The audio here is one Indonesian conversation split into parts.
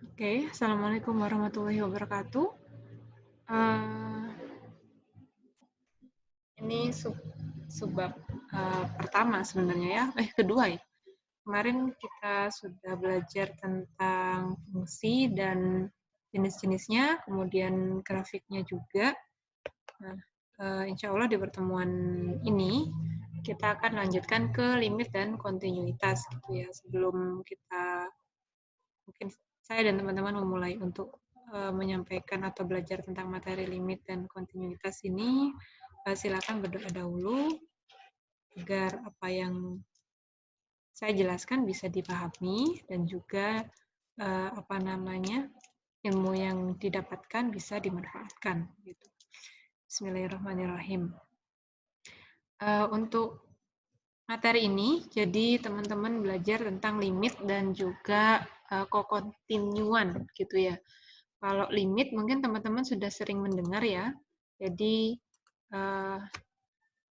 Oke, Assalamualaikum warahmatullahi wabarakatuh. Eee, ini subbab, pertama sebenarnya ya, kedua ya. Kemarin kita sudah belajar tentang fungsi dan jenis-jenisnya, kemudian grafiknya juga. Nah, insya Allah di pertemuan ini, kita akan lanjutkan ke limit dan kontinuitas gitu ya. Sebelum kita mungkin saya dan teman-teman memulai untuk menyampaikan atau belajar tentang materi limit dan kontinuitas ini, silakan berdoa dahulu agar apa yang saya jelaskan bisa dipahami dan juga apa namanya ilmu yang didapatkan bisa dimanfaatkan. Gitu. Bismillahirrahmanirrahim. Untuk materi ini, jadi teman-teman belajar tentang limit dan juga kokontinuan gitu ya. Kalau limit mungkin teman-teman sudah sering mendengar ya. Jadi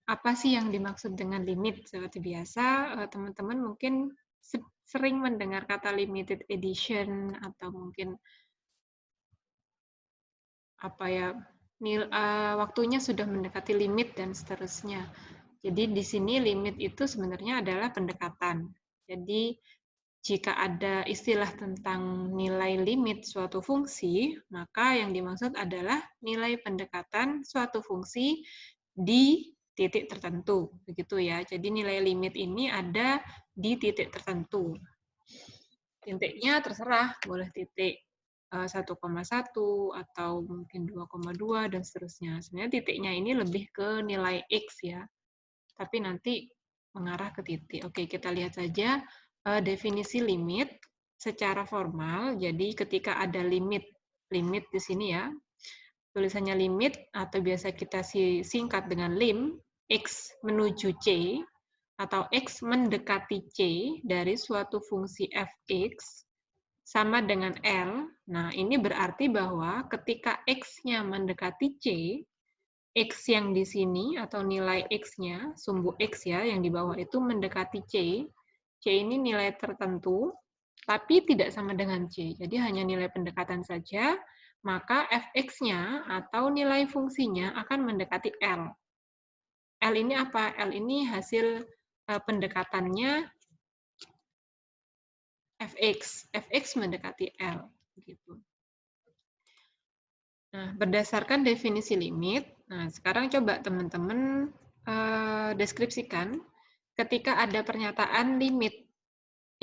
apa sih yang dimaksud dengan limit? Seperti biasa, teman-teman mungkin sering mendengar kata limited edition atau mungkin apa ya, waktunya sudah mendekati limit dan seterusnya. Jadi di sini limit itu sebenarnya adalah pendekatan. Jadi jika ada istilah tentang nilai limit suatu fungsi, maka yang dimaksud adalah nilai pendekatan suatu fungsi di titik tertentu, begitu ya. Jadi nilai limit ini ada di titik tertentu. Titiknya terserah, boleh titik 1,1 atau mungkin 2,2 dan seterusnya. Sebenarnya titiknya ini lebih ke nilai X ya, tapi nanti mengarah ke titik. Oke, kita lihat saja definisi limit secara formal. Jadi ketika ada limit di sini ya, tulisannya limit atau biasa kita singkat dengan lim, X menuju C, atau X mendekati C dari suatu fungsi fx sama dengan L. Nah, ini berarti bahwa ketika X-nya mendekati C, X yang di sini atau nilai X-nya, sumbu X ya, yang di bawah itu mendekati C. C ini nilai tertentu, tapi tidak sama dengan C. Jadi hanya nilai pendekatan saja, maka fx-nya atau nilai fungsinya akan mendekati L. L ini apa? L ini hasil pendekatannya fx. Fx mendekati L. Gitu. Nah, berdasarkan definisi limit, nah sekarang coba teman-teman deskripsikan ketika ada pernyataan limit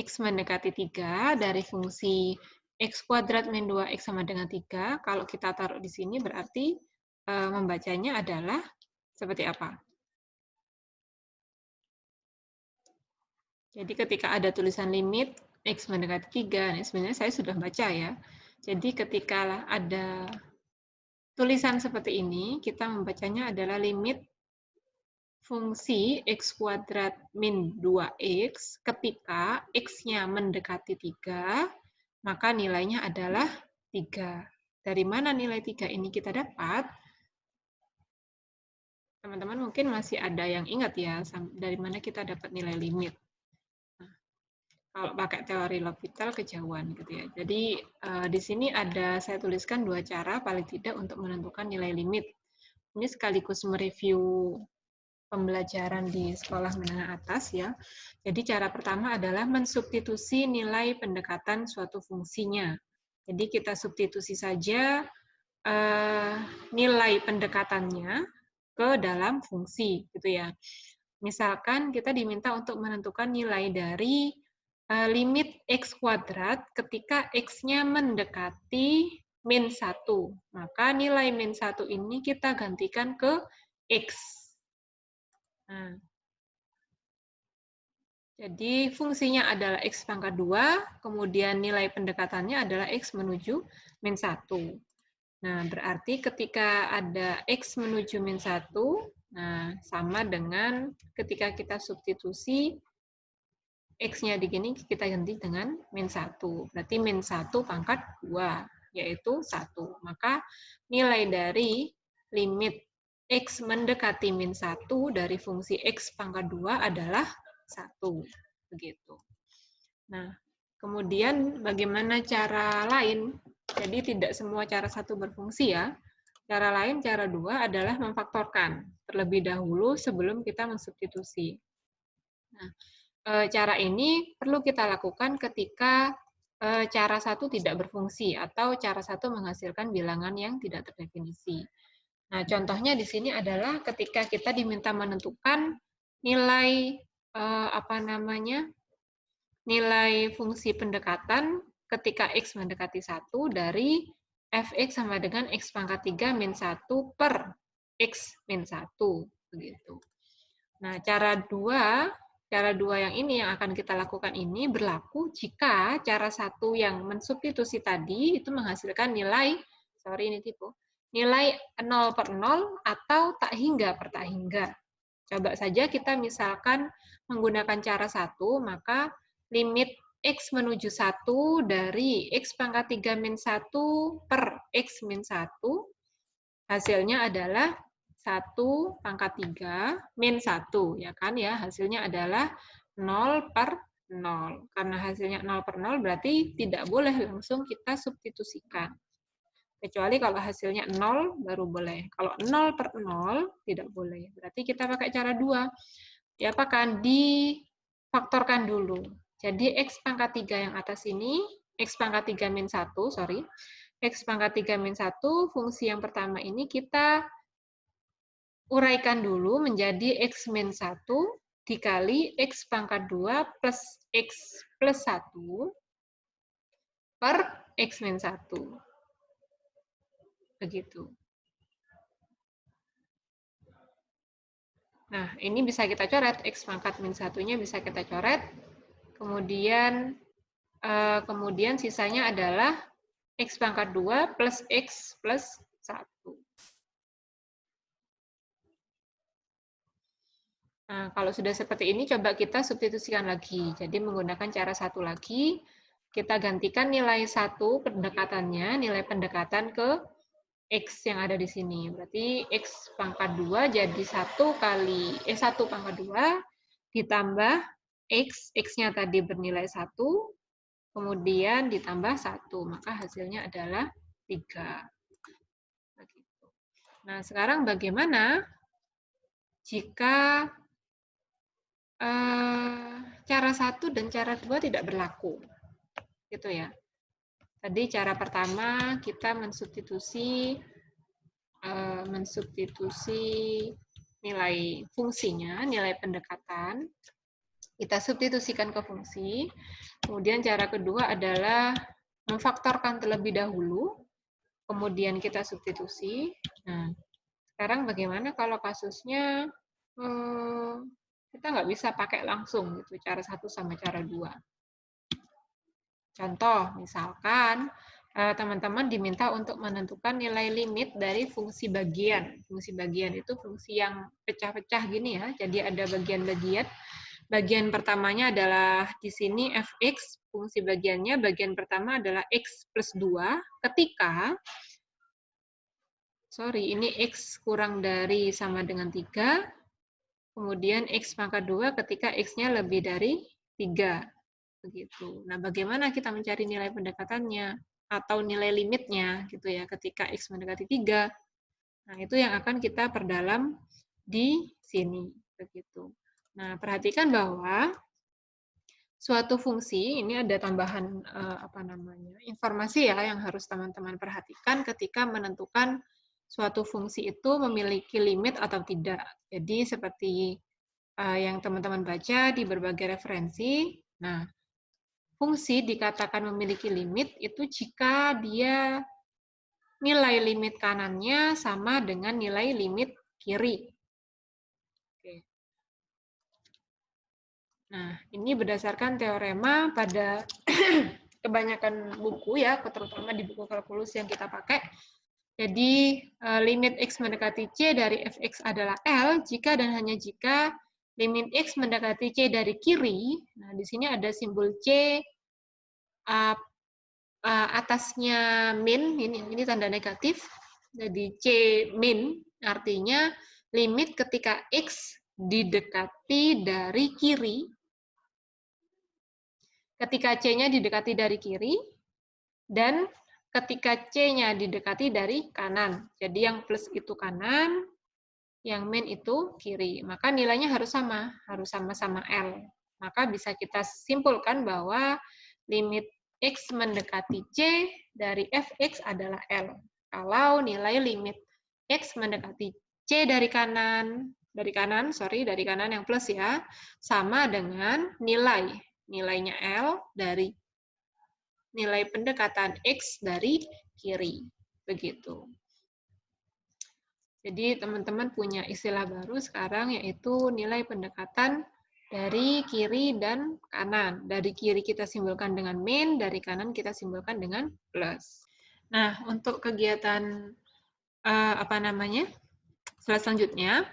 X mendekati 3 dari fungsi X kuadrat min 2X sama dengan 3, kalau kita taruh di sini berarti membacanya adalah seperti apa? Jadi ketika ada tulisan limit X mendekati 3, nah sebenarnya saya sudah baca ya. Jadi ketika ada tulisan seperti ini, kita membacanya adalah limit fungsi X kuadrat min 2X ketika X-nya mendekati 3, maka nilainya adalah 3. Dari mana nilai 3 ini kita dapat? Teman-teman mungkin masih ada yang ingat ya, dari mana kita dapat nilai limit. Nah, kalau pakai teori L'Hopital kejauhan gitu ya. Jadi di sini ada saya tuliskan 2 cara paling tidak untuk menentukan nilai limit. Ini sekaligus mereview pembelajaran di sekolah menengah atas ya. Jadi cara pertama adalah mensubstitusi nilai pendekatan suatu fungsinya. Jadi kita substitusi saja nilai pendekatannya ke dalam fungsi gitu ya. Misalkan kita diminta untuk menentukan nilai dari limit X kuadrat ketika X-nya mendekati min 1. Maka nilai min 1 ini kita gantikan ke X. Nah, jadi fungsinya adalah X pangkat 2, kemudian nilai pendekatannya adalah X menuju min 1. Nah, berarti ketika ada X menuju min 1, nah sama dengan ketika kita substitusi X-nya di sini kita ganti dengan min 1. Berarti min 1 pangkat 2, yaitu 1. Maka nilai dari limit X mendekati min 1 dari fungsi X pangkat 2 adalah 1. Begitu. Nah, Kemudian bagaimana cara lain? Jadi tidak semua cara satu berfungsi ya. Cara lain, cara dua adalah memfaktorkan terlebih dahulu sebelum kita mensubstitusi. Nah, cara ini perlu kita lakukan ketika cara satu tidak berfungsi atau cara satu menghasilkan bilangan yang tidak terdefinisi. Nah, contohnya di sini adalah ketika kita diminta menentukan nilai nilai fungsi pendekatan ketika X mendekati 1 dari fx sama dengan X pangkat 3 min 1 per X min 1. Begitu. Nah, cara dua yang ini yang akan kita lakukan ini berlaku jika cara satu yang mensubstitusi tadi itu menghasilkan nilai, nilai 0 per 0 atau tak hingga per tak hingga. Coba saja kita misalkan menggunakan cara satu, maka limit X menuju 1 dari X pangkat 3 min 1 per X min 1, hasilnya adalah 1 pangkat 3 min 1, ya kan ya, hasilnya adalah 0 per 0. Karena hasilnya 0 per 0 berarti tidak boleh langsung kita substitusikan. Kecuali kalau hasilnya 0 baru boleh. Kalau 0 per 0 tidak boleh. Berarti kita pakai cara 2. Diapakan? Difaktorkan dulu. Jadi X pangkat 3 yang atas ini, X pangkat 3 min 1, X pangkat 3 min 1, fungsi yang pertama ini kita uraikan dulu menjadi X min 1 dikali X pangkat 2 plus X plus 1 per X min 1. Begitu. Nah, ini bisa kita coret, X pangkat min 1-nya bisa kita coret. Kemudian sisanya adalah X pangkat 2 plus X plus 1. Nah, kalau sudah seperti ini, coba kita substitusikan lagi. Jadi menggunakan cara satu lagi, kita gantikan nilai 1 pendekatannya, nilai pendekatan ke X yang ada di sini. Berarti X pangkat 2 jadi 1 pangkat 2 ditambah X, X-nya tadi bernilai 1, kemudian ditambah 1, maka hasilnya adalah 3. Nah, sekarang bagaimana jika cara 1 dan cara 2 tidak berlaku? Gitu ya. Tadi cara pertama kita mensubstitusi nilai fungsinya, nilai pendekatan, kita substitusikan ke fungsi. Kemudian cara kedua adalah memfaktorkan terlebih dahulu, kemudian kita substitusi. Nah, sekarang bagaimana kalau kasusnya kita nggak bisa pakai langsung gitu cara satu sama cara dua. Contoh, misalkan teman-teman diminta untuk menentukan nilai limit dari fungsi bagian. Fungsi bagian itu fungsi yang pecah-pecah gini ya, jadi ada bagian-bagian. Bagian pertamanya adalah di sini fx, fungsi bagiannya bagian pertama adalah x plus 2 ketika, ini x kurang dari sama dengan 3, kemudian X pangkat 2 ketika X-nya lebih dari 3. Begitu. Nah, bagaimana kita mencari nilai pendekatannya atau nilai limitnya gitu ya ketika X mendekati 3. Nah, itu yang akan kita perdalam di sini. Begitu. Nah, perhatikan bahwa suatu fungsi, ini ada tambahan informasi ya yang harus teman-teman perhatikan ketika menentukan suatu fungsi itu memiliki limit atau tidak. Jadi seperti yang teman-teman baca di berbagai referensi, nah, fungsi dikatakan memiliki limit itu jika dia nilai limit kanannya sama dengan nilai limit kiri. Oke. Nah, ini berdasarkan teorema pada kebanyakan buku ya, terutama di buku kalkulus yang kita pakai. Jadi limit X mendekati C dari fx adalah L jika dan hanya jika limit X mendekati C dari kiri. Nah, di sini ada simbol C, atasnya min, ini tanda negatif. Jadi C min artinya limit ketika X didekati dari kiri ketika C-nya didekati dari kiri, dan ketika C-nya didekati dari kanan. Jadi yang plus itu kanan, yang min itu kiri. Maka nilainya harus sama-sama L. Maka bisa kita simpulkan bahwa limit X mendekati C dari fx adalah L. Kalau nilai limit X mendekati C dari kanan yang plus ya, sama dengan nilainya L dari nilai pendekatan X dari kiri. Begitu. Jadi teman-teman punya istilah baru sekarang, yaitu nilai pendekatan dari kiri dan kanan. Dari kiri kita simbolkan dengan min, dari kanan kita simbolkan dengan plus. Nah, untuk kegiatan slide selanjutnya,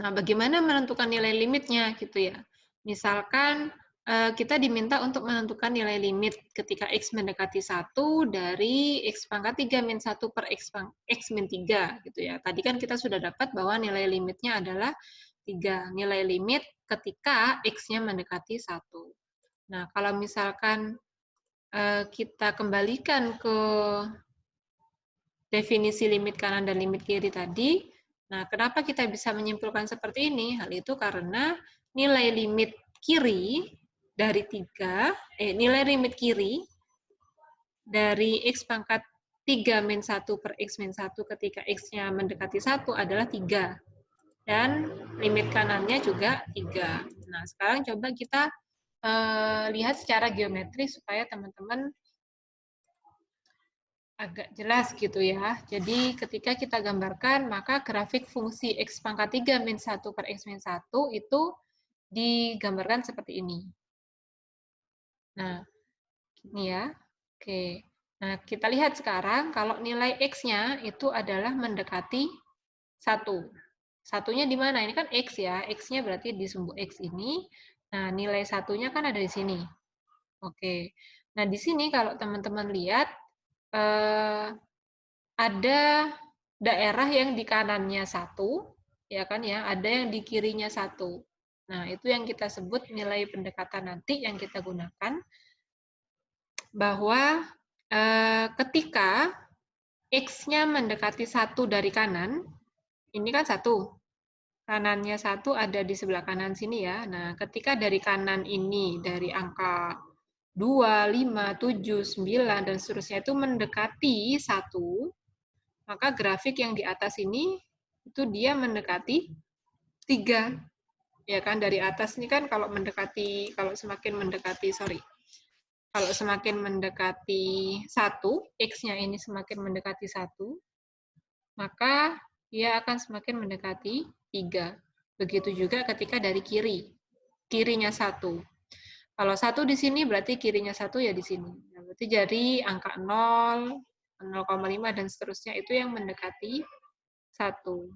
nah bagaimana menentukan nilai limitnya gitu ya. Misalkan kita diminta untuk menentukan nilai limit ketika X mendekati 1 dari X pangkat 3 min 1 per X min 3 gitu ya. Tadi kan kita sudah dapat bahwa nilai limitnya adalah 3. Nilai limit ketika X-nya mendekati 1. Nah, kalau misalkan kita kembalikan ke definisi limit kanan dan limit kiri tadi, nah kenapa kita bisa menyimpulkan seperti ini? Hal itu karena nilai limit kiri dari nilai limit kiri dari X pangkat 3 min 1 per X min 1 ketika X-nya mendekati 1 adalah 3. Dan limit kanannya juga 3. Nah, sekarang coba kita lihat secara geometri supaya teman-teman agak jelas gitu ya. Jadi ketika kita gambarkan, maka grafik fungsi X pangkat 3 min 1 per X min 1 itu digambarkan seperti ini. Nah, ini ya. Oke. Nah, kita lihat sekarang kalau nilai X-nya itu adalah mendekati 1. Satunya di mana? Ini kan X ya. X-nya berarti di sumbu X ini. Nah, nilai satunya kan ada di sini. Oke. Nah, di sini kalau teman-teman lihat, ada daerah yang di kanannya 1, ya kan ya, ada yang di kirinya 1. Nah, itu yang kita sebut nilai pendekatan nanti yang kita gunakan, bahwa ketika X-nya mendekati 1 dari kanan, ini kan 1, kanannya 1 ada di sebelah kanan sini ya. Nah, ketika dari kanan ini, dari angka 2, 5, 7, 9, dan seterusnya itu mendekati 1, maka grafik yang di atas ini itu dia mendekati 3. Ya kan, dari atas ini kan kalau semakin mendekati 1, X-nya ini semakin mendekati 1, maka dia akan semakin mendekati 3. Begitu juga ketika dari kirinya 1. Kalau 1 di sini berarti kirinya 1 ya di sini. Nah, berarti jadi angka 0, 0,5 dan seterusnya itu yang mendekati 1.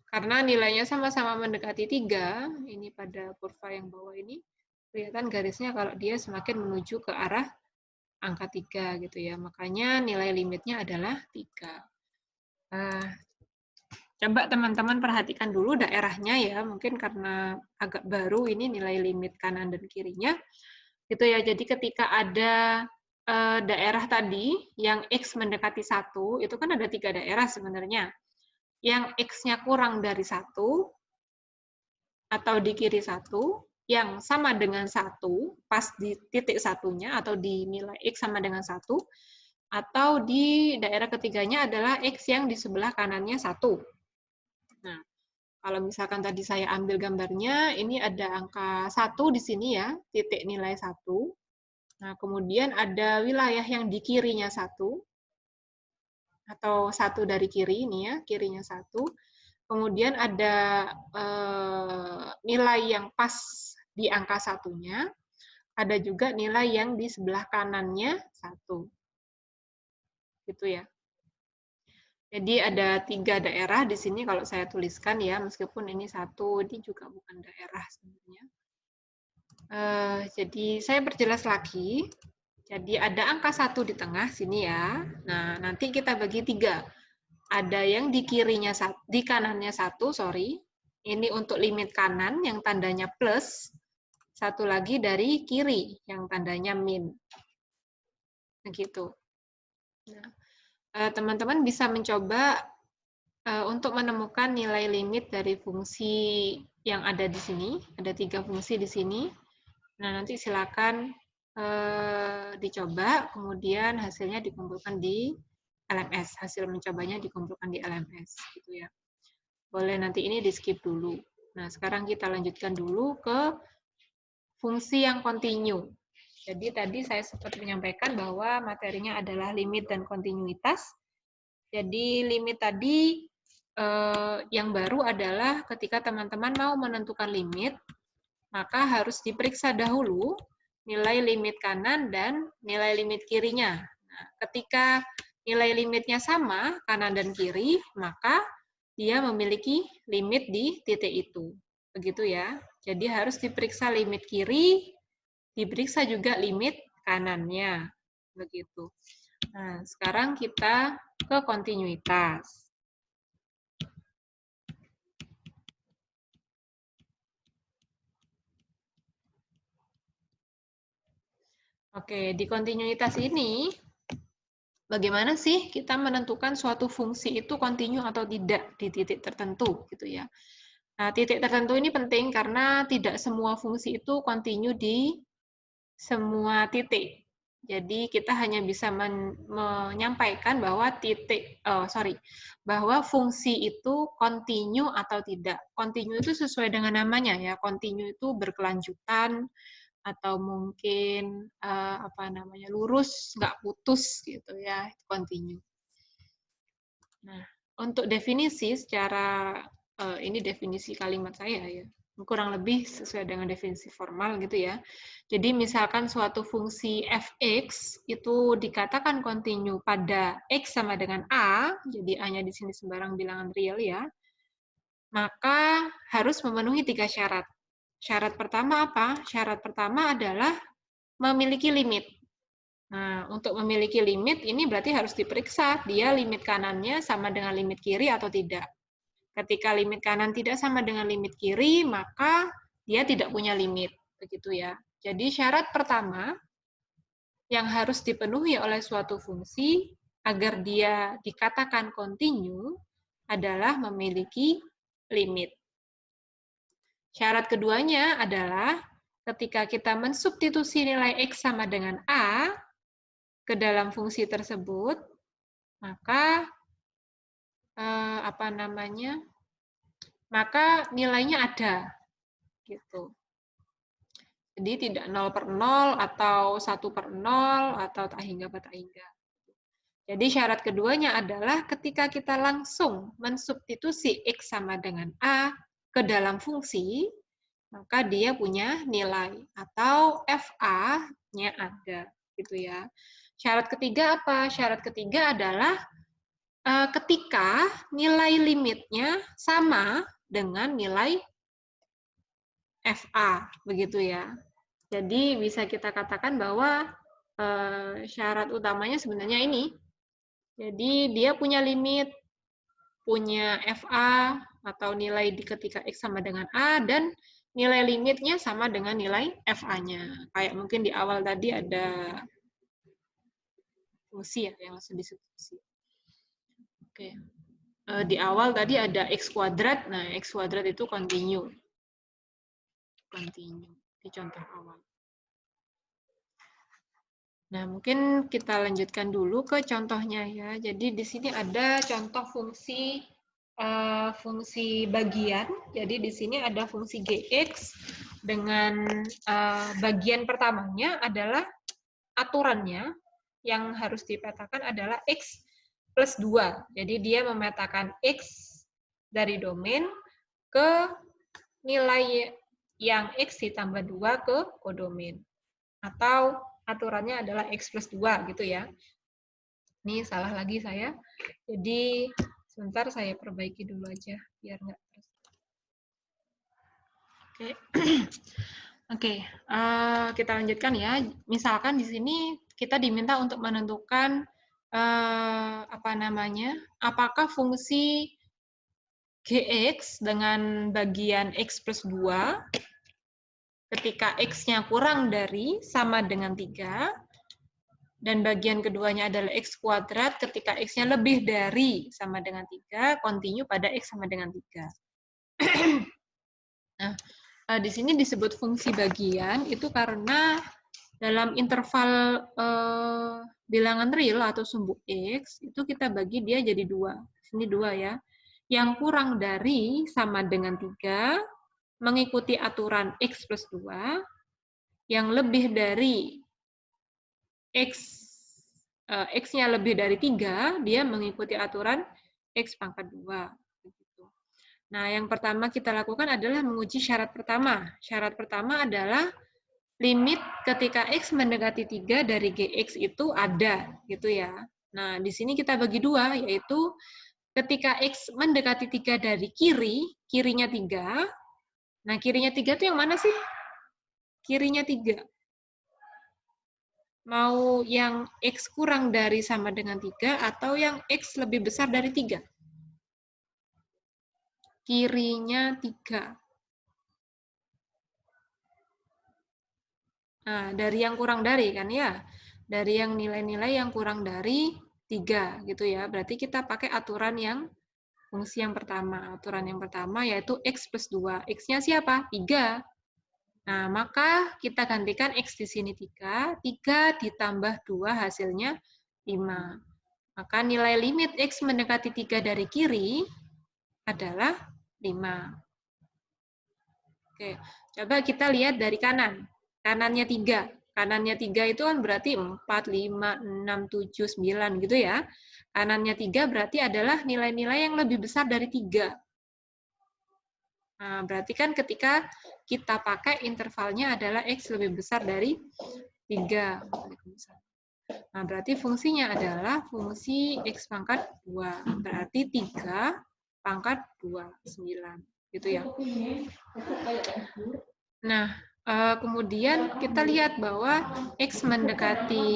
Karena nilainya sama-sama mendekati 3, ini pada kurva yang bawah ini, kelihatan garisnya kalau dia semakin menuju ke arah angka 3 gitu ya. Makanya nilai limitnya adalah 3. Coba teman-teman perhatikan dulu daerahnya ya, mungkin karena agak baru ini nilai limit kanan dan kirinya. Gitu ya. Jadi ketika ada daerah tadi yang X mendekati 1, itu kan ada 3 daerah sebenarnya. Yang X-nya kurang dari 1, atau di kiri 1, yang sama dengan 1, pas di titik satunya, atau di nilai X sama dengan 1, atau di daerah ketiganya adalah X yang di sebelah kanannya 1. Nah, kalau misalkan tadi saya ambil gambarnya, ini ada angka 1 di sini ya, titik nilai 1. Nah, kemudian ada wilayah yang di kirinya 1, atau 1 dari kiri ini ya, kirinya 1. Kemudian ada nilai yang pas di angka 1-nya, ada juga nilai yang di sebelah kanannya 1. Gitu ya. Jadi ada 3 daerah di sini kalau saya tuliskan ya, meskipun ini 1, ini juga bukan daerah sebenarnya. Jadi saya perjelas lagi. Jadi ada angka 1 di tengah sini ya. Nah, nanti kita bagi 3. Ada yang di kanannya 1, sorry. Ini untuk limit kanan yang tandanya plus. satu lagi dari kiri yang tandanya min. Begitu. Nah, teman-teman bisa mencoba untuk menemukan nilai limit dari fungsi yang ada di sini. Ada 3 fungsi di sini. Nah, nanti silakan dicoba, kemudian hasilnya dikumpulkan di LMS. Hasil mencobanya dikumpulkan di LMS, gitu ya. Boleh nanti ini di-skip dulu. Nah, sekarang kita lanjutkan dulu ke fungsi yang kontinu. Jadi tadi saya sempat menyampaikan bahwa materinya adalah limit dan kontinuitas. Jadi limit tadi yang baru adalah ketika teman-teman mau menentukan limit, maka harus diperiksa dahulu nilai limit kanan dan nilai limit kirinya. Nah, ketika nilai limitnya sama, kanan dan kiri, maka dia memiliki limit di titik itu. Begitu ya. Jadi harus diperiksa limit kiri, diperiksa juga limit kanannya. Begitu. Nah, sekarang kita ke kontinuitas. Oke, di kontinuitas ini, bagaimana sih kita menentukan suatu fungsi itu kontinu atau tidak di titik tertentu, gitu ya. Nah, titik tertentu ini penting karena tidak semua fungsi itu kontinu di semua titik. Jadi kita hanya bisa menyampaikan bahwa bahwa fungsi itu kontinu atau tidak. Kontinu itu sesuai dengan namanya ya. Kontinu itu berkelanjutan atau mungkin lurus, nggak putus gitu ya, kontinu. Nah, untuk definisi secara ini definisi kalimat saya ya. Kurang lebih sesuai dengan definisi formal gitu ya. Jadi misalkan suatu fungsi fx itu dikatakan kontinu pada x sama dengan a, jadi a-nya di sini sembarang bilangan real ya, maka harus memenuhi 3 syarat. Syarat pertama apa? Syarat pertama adalah memiliki limit. Nah, untuk memiliki limit ini berarti harus diperiksa dia limit kanannya sama dengan limit kiri atau tidak. Ketika limit kanan tidak sama dengan limit kiri, maka dia tidak punya limit, begitu ya. Jadi syarat pertama yang harus dipenuhi oleh suatu fungsi agar dia dikatakan kontinu adalah memiliki limit. Syarat keduanya adalah ketika kita mensubstitusi nilai X sama dengan A ke dalam fungsi tersebut, maka maka nilainya ada, gitu. Jadi tidak 0/0 atau 1/0 atau tak hingga tak hingga. Jadi syarat keduanya adalah ketika kita langsung mensubstitusi X sama dengan A ke dalam fungsi, maka dia punya nilai atau FA-nya ada, gitu ya. Syarat ketiga apa? Syarat ketiga adalah ketika nilai limitnya sama dengan nilai FA, begitu ya. Jadi bisa kita katakan bahwa syarat utamanya sebenarnya ini. Jadi dia punya limit, punya FA atau nilai di ketika X sama dengan A, dan nilai limitnya sama dengan nilai FA-nya. Kayak mungkin di awal tadi ada fungsi ya, yang langsung disubstitusi. Oke. Di awal tadi ada X kuadrat, nah X kuadrat itu kontinu. Kontinu, di contoh awal. Nah, mungkin kita lanjutkan dulu ke contohnya ya. Jadi di sini ada contoh fungsi bagian. Jadi di sini ada fungsi gx dengan bagian pertamanya adalah aturannya yang harus dipetakan adalah x plus 2. Jadi dia memetakan x dari domain ke nilai yang x ditambah 2 ke kodomain. Atau aturannya adalah X plus 2 gitu ya. Ini salah lagi saya. Jadi sebentar saya perbaiki dulu aja biar nggak terus. Oke. Oke, kita lanjutkan ya. Misalkan di sini kita diminta untuk menentukan apakah fungsi Gx dengan bagian X plus 2 ketika X-nya kurang dari sama dengan 3, dan bagian keduanya adalah X kuadrat ketika X-nya lebih dari sama dengan 3, continue pada X sama dengan 3. Nah, di sini disebut fungsi bagian, itu karena dalam interval bilangan real atau sumbu X, itu kita bagi dia jadi 2. Sini 2 ya. Yang kurang dari sama dengan 3, mengikuti aturan X plus 2, yang lebih dari X-nya lebih dari 3, dia mengikuti aturan X pangkat 2. Nah, yang pertama kita lakukan adalah menguji syarat pertama. Syarat pertama adalah limit ketika X mendekati 3 dari Gx itu ada, gitu ya. Nah, di sini kita bagi 2, yaitu ketika X mendekati 3 dari kirinya 3. Nah, kirinya 3 itu yang mana sih? Kirinya 3. Mau yang X kurang dari sama dengan 3 atau yang X lebih besar dari 3? Kirinya 3. Nah, dari yang kurang dari kan ya? Dari yang nilai-nilai yang kurang dari 3 gitu ya. Berarti kita pakai aturan yang fungsi yang pertama. Aturan yang pertama yaitu X plus 2. X-nya siapa? 3. Nah, maka kita gantikan X di sini 3. 3 ditambah 2 hasilnya 5. Maka nilai limit X mendekati 3 dari kiri adalah 5. Oke, coba kita lihat dari kanan. Kanannya 3. Kanannya 3 itu kan berarti 4, 5, 6, 7, 9 gitu ya. Kanannya 3 berarti adalah nilai-nilai yang lebih besar dari 3. Nah, berarti kan ketika kita pakai intervalnya adalah X lebih besar dari 3. Nah, berarti fungsinya adalah fungsi X pangkat 2. Berarti 3 pangkat 2, 9. Gitu ya. Nah, kemudian kita lihat bahwa X mendekati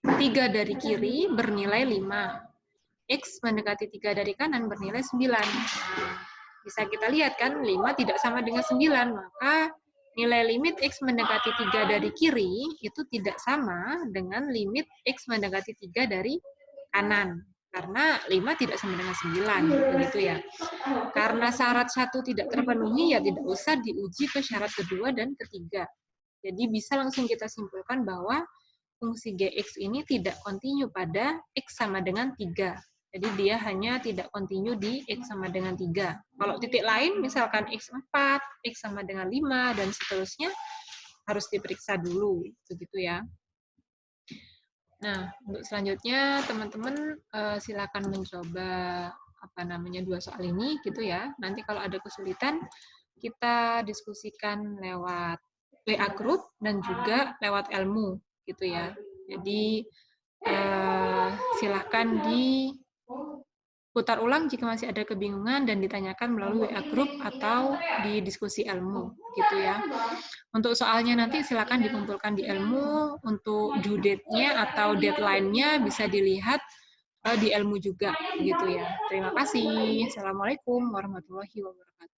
3 dari kiri bernilai 5. X mendekati 3 dari kanan bernilai 9. Nah, bisa kita lihat kan 5 tidak sama dengan 9, maka nilai limit X mendekati 3 dari kiri itu tidak sama dengan limit X mendekati 3 dari kanan. Karena 5 tidak sama dengan 9, begitu ya. Karena syarat 1 tidak terpenuhi, ya tidak usah diuji ke syarat kedua dan ketiga. Jadi bisa langsung kita simpulkan bahwa fungsi Gx ini tidak kontinu pada X sama dengan 3. Jadi dia hanya tidak kontinu di X sama dengan 3. Kalau titik lain, misalkan X4, X sama dengan 5, dan seterusnya, harus diperiksa dulu. Begitu ya. Nah, untuk selanjutnya, teman-teman silakan mencoba dua soal ini, gitu ya. Nanti kalau ada kesulitan, kita diskusikan lewat WA Group dan juga lewat Elmu, gitu ya. Jadi, silakan diputar ulang jika masih ada kebingungan dan ditanyakan melalui WA Group atau di diskusi Elmu, gitu ya. Untuk soalnya nanti silakan dikumpulkan di Elmu, untuk due date-nya atau deadline-nya bisa dilihat di Elmu juga, gitu ya. Terima kasih. Assalamualaikum warahmatullahi wabarakatuh.